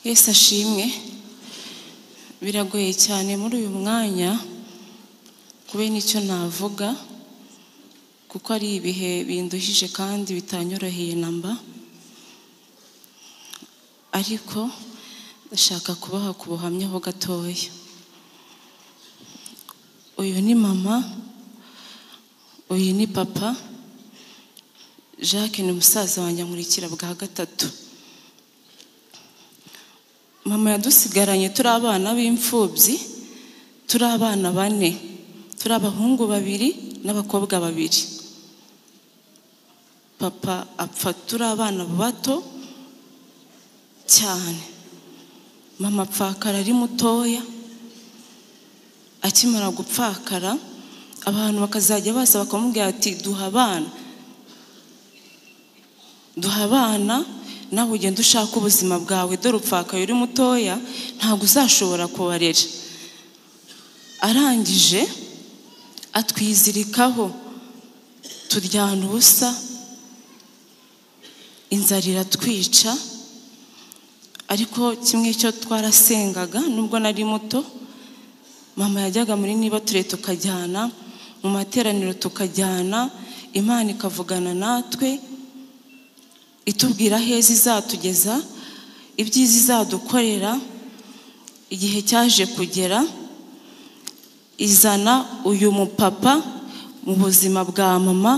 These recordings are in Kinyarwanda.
Yesu ashimwe. Biragoye cyane muri uyu mwanya kube nicyo navuga kuko ari ibihe binduhije kandi bitanyoroheye namba, ariko ndashaka kubaha ku buhamya ho gatoya. Uyu ni mama, uyu ni papa, Jacques ni musaza wanjye nkurikira bwa gatatu. Mama yadusigaranye turi abana b'imfubyi, turi abana 4, turi abahungu 2 n'abakobwa 2. Papa apfa turi abana bato cyane. Mama apfakara ari mutoya. Akimara gupfakara abantu bakazajya baza bakamubwira ati duha abana nawe ugenda ushaka ubuzima bwawe, dore upfakaye uri mutoya ntabwo uzashobora kubarera. Arangije atwizirikaho turyana ubusa, inzara iratwica. Ariko kimwe cyo twarasengaga nubwo nari muto. Mama yajyaga muri niba ture tukajyana mu materaniro, tukajyana Imana ikavugana natwe itubwira heza izatugeza, ibyiza izadukorera. Igihe cyaje kugera izana uyu mupapa mu buzima bwa mama,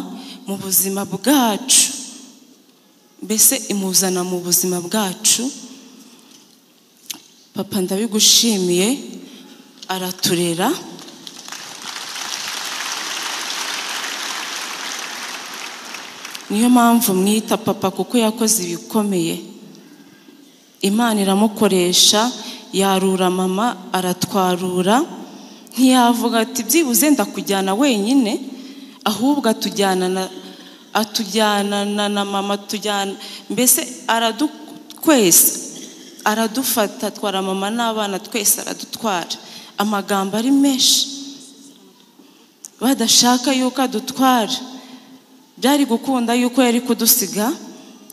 mu buzima bwacu, mbese imuzana mu buzima bwacu. Papa ndabigushimiye, araturera. Niyo mpamvu mwita papa kuko yakoze ibikomeye. Imana iramukoresha, yarura mama, aratwarura. Ntiyavuga ati byibuze ndakujyana wenyine, ahubwo atujyana na mama, tujyana mbese twese aradufata, atwara mama n'abana twese aradutwara. Amagambo ari menshi badashaka yuko adutwara. Byari gukunda yuko yari kudusiga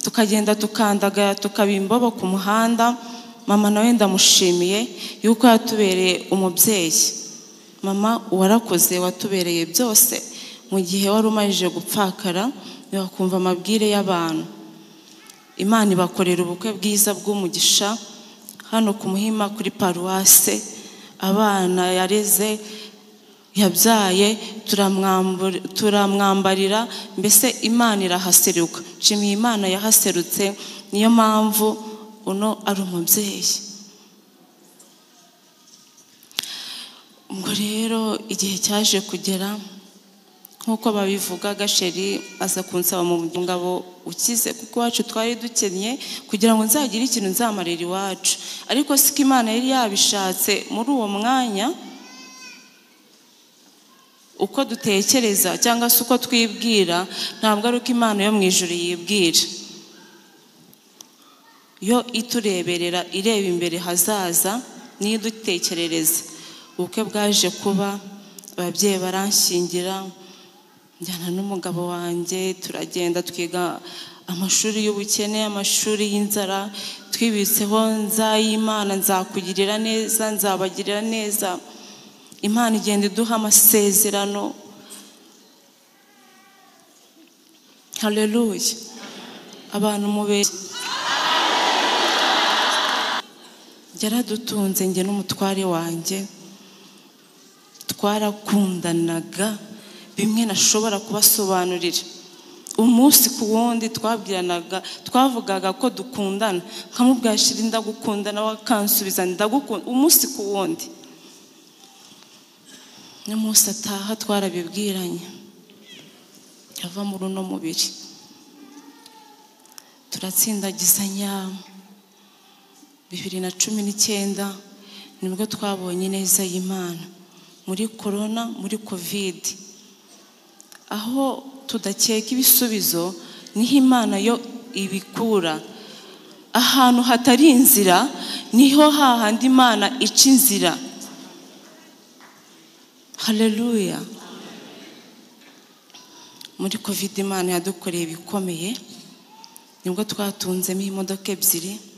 tukagenda tukandagaya tukabimbobo ku muhanda. Mama nawe ndamushimiye yuko yatubereye umubyeyi. Mama warakoze, watubereye byose mu gihe wari umajije gupfakara, bakumva amabwire y'abantu. Imana ibakorera ubukwe bwiza bw'umugisha hano ku Muhima kuri paruwase. Abana yareze yabyaye turamwambarira, mbese Imana irahaseruka. Nshimiye Imana yahaserutse, niyo mpamvu uno ari umubyeyi. Ngo rero igihe cyaje kugera nkuko babivuga, Gasheri aza kunsaba mu ngabo ukize kuko wacu twari dukennye kugira ngo nzagire ikintu nzamarira iwacu. Ariko siko Imana yari yabishatse muri uwo mwanya. Uko dutekereza cyangwa se uko twibwira ntabwo ari uko Imana yo mu ijuru yibwira. Yo itureberera, ireba imbere hazaza, niyo dutekerereza. Ubukwe bwaje kuba, ababyeyi baranshyingira, njyana n'umugabo wanjye, turagenda twiga amashuri y'ubukene, amashuri y'inzara. Twibitseho nzayimana, nzakugirira neza, nzabagirira neza. Imana igenda iduha amasezerano. Haleluya. Abantu mube yaradutunze njye n'umutware wanjye. Twarakundanaga bimwe nashobora kubasobanurira. Umunsi ku wundi twabwiranaga, twavugaga ko dukundana, nkamubwira Shiri ndagukunda, nawe akansubiza ndagukunda. Umunsi ku wundi. N'umunsi ataha twarabibwiranye, ava muri uno mubiri. Turatsindagizanya. 2019 nibwo twabonye neza y'Imana muri corona, muri covid. Aho tudakeka ibisubizo niho Imana yo ibikura. Ahantu hatari inzira niho hahandi Imana ica inzira. Haleluya. Muri covid Imana yadukoreye ibikomeye. Nibwo twatunzemo imodoka 2.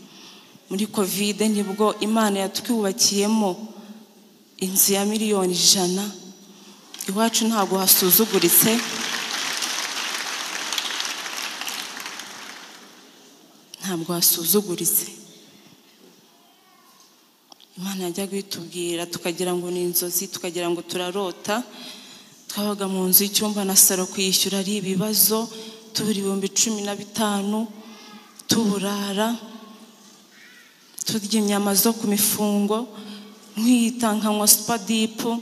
muri covid nibwo Imana yatwubakiyemo inzu ya miliyoni 100. Iwacu ntago hasuzuguritse, ntabwo hasuzuguritse. Imana yajya kwitubwira tukagira ngo ni inzozi, tukagira ngo turarota. Twabaga mu nzu y'icyumba na saro, kwishyura ari ibibazo, tubura 15,000, tuburara, turya inyama zo ku mifungo, nkita nkanywa supadipu,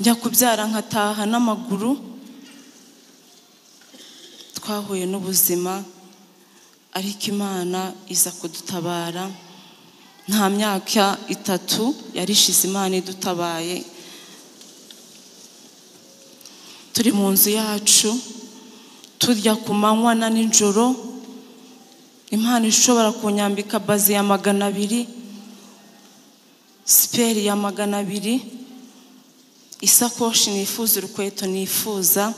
njya kubyara nkataha n'amaguru. Twahuye n'ubuzima, ariko Imana iza kudutabara. Nta myaka 3 yarishize Imana idutabaye. Turi mu nzu yacu, turya ku manywa na nijoro. Imana ishobora kunyambika bazi ya 200, siperi ya 200, isakoshi nifuza, urukweto nifuza.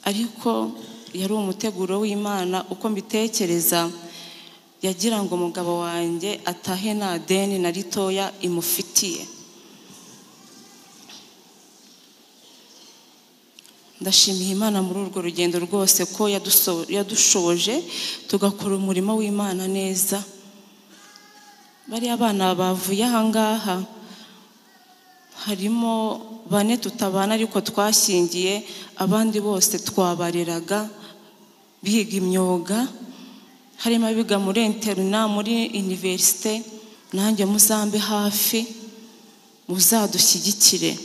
Ariko yari umuteguro w'Imana. Uko mbitekereza, yagira ngo umugabo wanjye atahe nta deni na ritoya imufitiye. Ndashimiye Imana muri urwo rugendo rwose ko yadushoboje tugakora umurimo w'Imana neza. Bari abana bavuye ahangaha harimo 4 tutabana ariko twashingiye, abandi bose twabareraga biga imyuga. Harimo abiga muri interna, muri universite. Nanjye muzambe hafi, muzadushyigikire,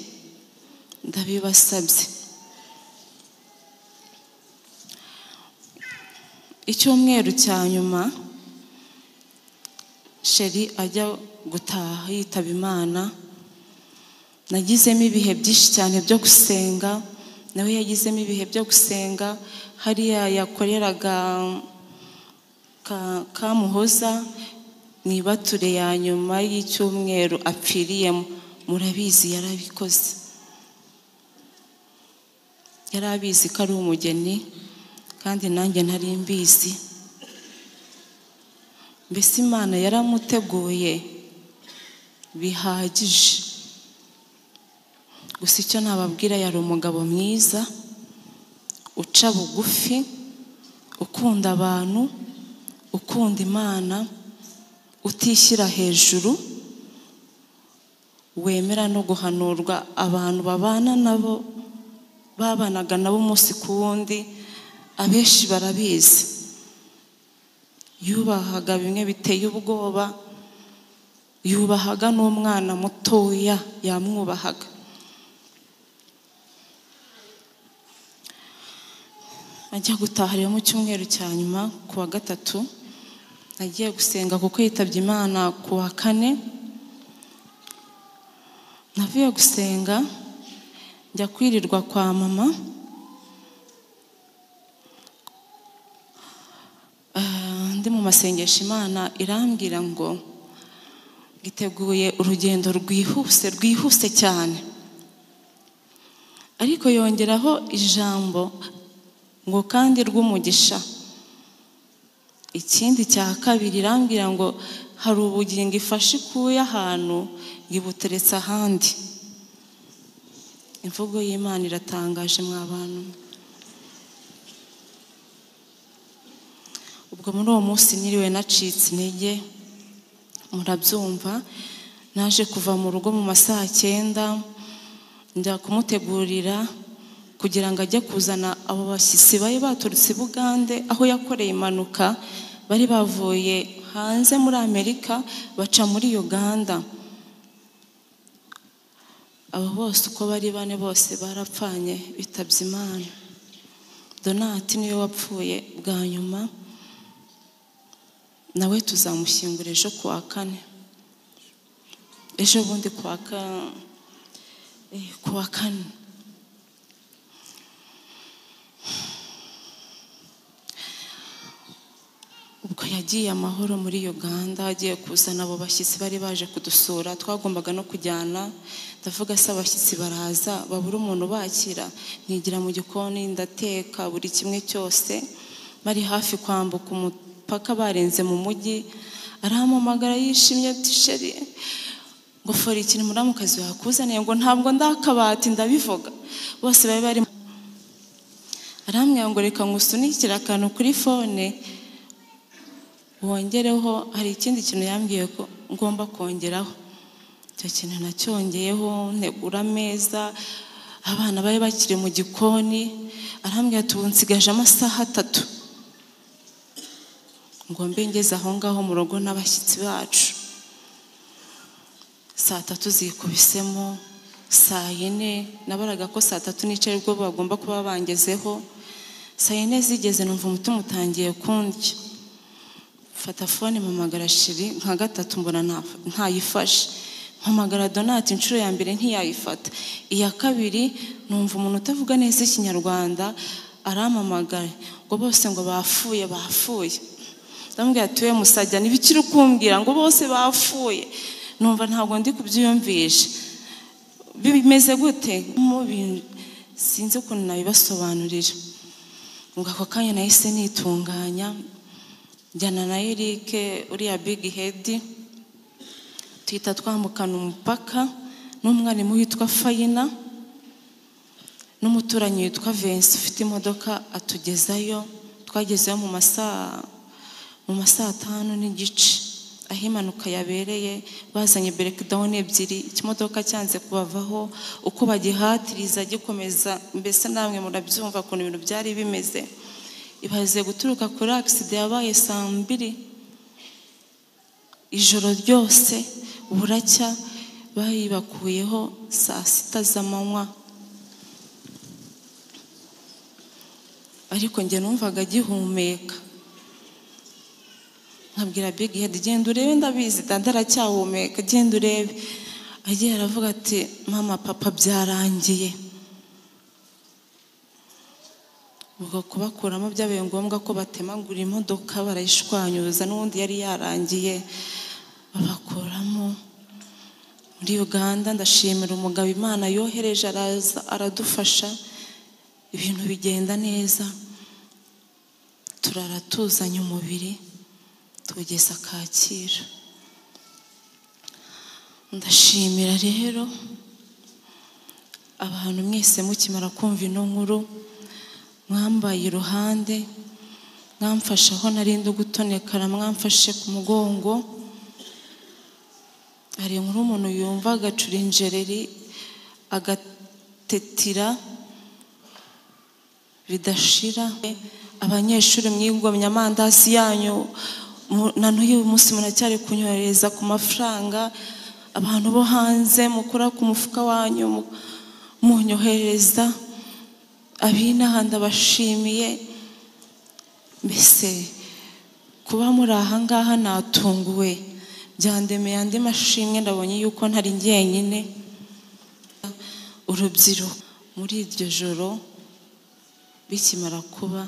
ndabibasabye. Icyumweru cya nyuma Sheri ajya gutaha yitaba Imana, nagizemo ibihe byinshi cyane byo gusenga, nawe yagizemo ibihe byo gusenga. Hariya yakoreraga Kamuhoza, nibature ya nyuma y'icyumweru apfiriyemo. Murabizi yarabikoze, yarabizi ko ari umugeni, kandi nanjye ntari mbizi. Mbese Imana yaramuteguye bihagije. Gusa icyo nababwira, yari umugabo mwiza, uca bugufi, ukunda abantu, ukunda Imana, utishyira hejuru, wemera no guhanurwa. Abantu babana nabo, babanaga nabo umunsi ku wundi, abenshi barabizi. Yubahaga bimwe biteye ubwoba, yubahaga n'umwana mutoya yamwubahaga. Ajya gutaha rero mu cyumweru cya nyuma ku wa 3, nagiye gusenga kuko yitabye Imana ku wa 4. Navuye gusenga njya kwirirwa kwa mama. Ndi mu masengesho, Imana irambwira ngo giteguye urugendo rwihuse cyane. Ariko yongeraho ijambo ngo kandi rw'umugisha. Ikindi cya kabiri irambwira ngo hari ubugingo ifashe ikuye ahantu ngibuteretse ahandi. Imvugo y'Imana iratangaje mw'abantu. Ubwo muri uwo munsi niriwe nacitse intege, murabyumva. Naje kuva mu rugo mu masaha 9, njya kumutegurira kugira ngo ajye kuzana abo bashyitsi bari baturutse Bugande, aho yakoreye impanuka. Bari bavuye hanze muri Amerika baca muri Uganda. Abo bose uko bari 4 bose barapfanye, bitabye Imana. Donati niwe wapfuye bwa nyuma, nawe tuzamushyingura ejo ku wa 4. Ejo bundi ku wa 4. Ubwo yagiye amahoro muri Uganda, agiye kuzana abo bashyitsi bari baje kudusura. Twagombaga no kujyana, ndavuga se abashyitsi baraza babura umuntu bakira. Nigira mu gikoni ndateka buri kimwe cyose. Bari hafi kwambuka umupaka, barenze mu mujyi, arahamamagara yishimye ati sheri ngo fora ikintu muramukazi wakuzaniye, ngo ntabwo ndakabati ndabivuga, bose bari bari. Arambwira ngo reka ngusunikire akantu kuri fone wongereho, hari ikindi kintu yambwiye ko ngomba kongeraho. Icyo kintu nacyongeyeho, ntegura ameza, abana bari bakiri mu gikoni. Arambwira ati ubu nsigaje amasaha 3 ngo mbe ngeze aho ngaho mu rugo n'abashyitsi bacu. Saa 3 zikubisemo, saa 4 nabaraga ko saa 3 nicaye ubwo bagomba kuba bangezeho. Saa 4 zigeze numva umutima utangiye kundya, fata fone mpamagara sheri nka 3 mbona ntayifashe, mpamagara Donati inshuro ya mbere ntiyayifata, iya kabiri numva umuntu utavuga neza ikinyarwanda arampamagara ngo bose ngo bafuye. Ndamubwira ati we musajya nibikiri kumbwira ngo bose bafuye, numva ntabwo ndi kubyiyumvisha bimeze gute, sinzi ukuntu nabibasobanurira. Ngo ako kanya nahise nitunganya, njyana na Eric uriya big head, tuhita twambukana umupaka n'umwarimu witwa Fayina n'umuturanyi witwa Vincent ufite imodoka atugezayo. Twagezeyo mu masaa 5:30 aho impanuka yabereye. Bazanye breakdown 2, ikimodoka cyanze kubavaho, uko bagihatiriza gikomeza, mbese namwe murabyumva ukuntu ibintu byari bimeze. Ibaze guturuka kuri accident yabaye saa 2 ijoro ryose, buracya bayibakuyeho saa 6 z'amanywa. Ariko njye numvaga gihumeka, nkabwira big head genda urebe, ndabizi dada aracyahumeka, genda urebe. Agiye aravuga ati mama papa byarangiye. Ubwo kubakuramo byabaye ngombwa ko batemagura imodoka barayishwanyuza, n'ubundi yari yarangiye. Babakuramo muri Uganda. Ndashimira umugabo Imana yohereje, araza aradufasha, ibintu bigenda neza, turaratuzanya umubiri tugeza Kacyiru. Ndashimira rero abantu mwese mukimara kumva ino nkuru, mwambaye iruhande, mwamfashe aho narindi gutonekara, mwamfashe ku mugongo. Hari inkuru umuntu yumva agacura injereri agatetira bidashira. Abanyeshuri mwigomye amandazi yanyu, na n'uyu munsi muracyari kunyohereza ku mafaranga. Abantu bo hanze mukura ku mufuka wanyu munyohereza, abinaha ndabashimiye. Mbese kuba muri aha ngaha natunguwe, byandemeye andi mashimwe. Ndabonye yuko ntari njyenyine. Urubyiruko muri iryo joro bikimara kuba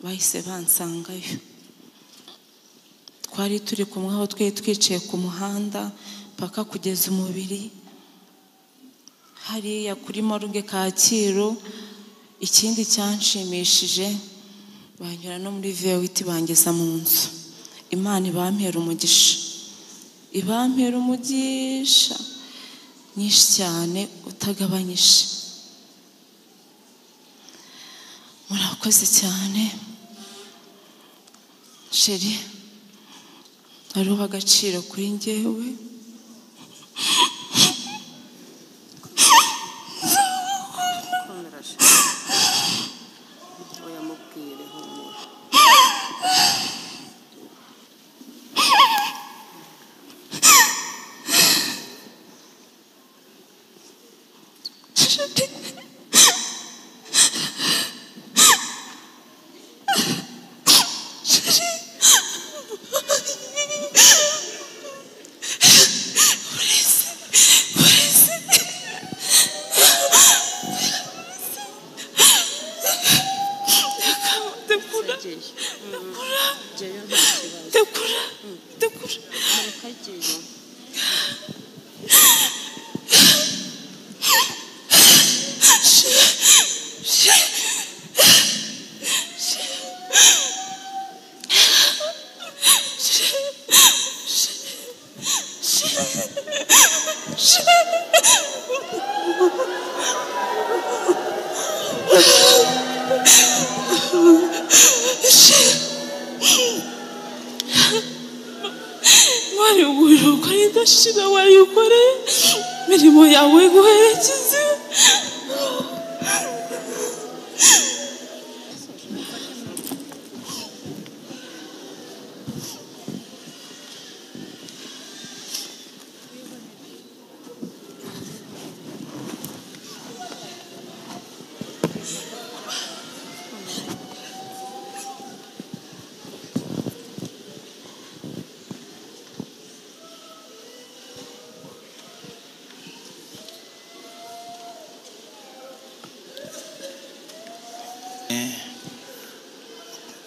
bahise bansangayo. Twari turi kumwe aho twari twicaye ku muhanda paka kugeza umubiri hariya kuri morgue Kacyiru. Ikindi cyanshimishije, banyura no muri VWT bangeza mu nzu. Imana ibampera umugisha, ibampera umugisha nyinshi cyane utagabanyije. Murakoze cyane. Sheri aruha agaciro kuri njyewe. wari ugurira ukora indashira wari ukore mirimo yawe guherekeza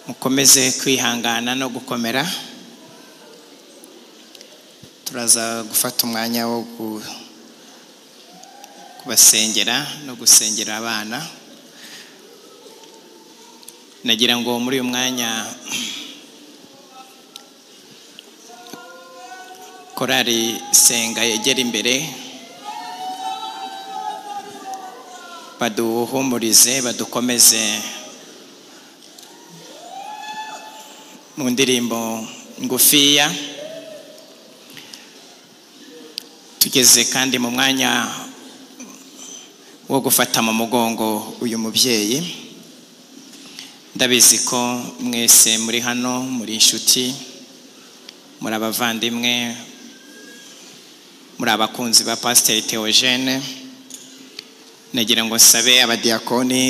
mukomeze kwihangana no gukomera. Turaza gufata umwanya wo kubasengera no gusengera abana. Nagira ngo muri uyu mwanya korali senga yegera imbere baduhumurize badukomeze mu ndirimbo ngufiya. Tugeze kandi mu mwanya wo gufata mu mugongo uyu mubyeyi. Ndabizi ko mwese muri hano muri inshuti, muri abavandimwe, muri abakunzi ba Pasiteri Theogene. Nagira ngo sabe abadiakoni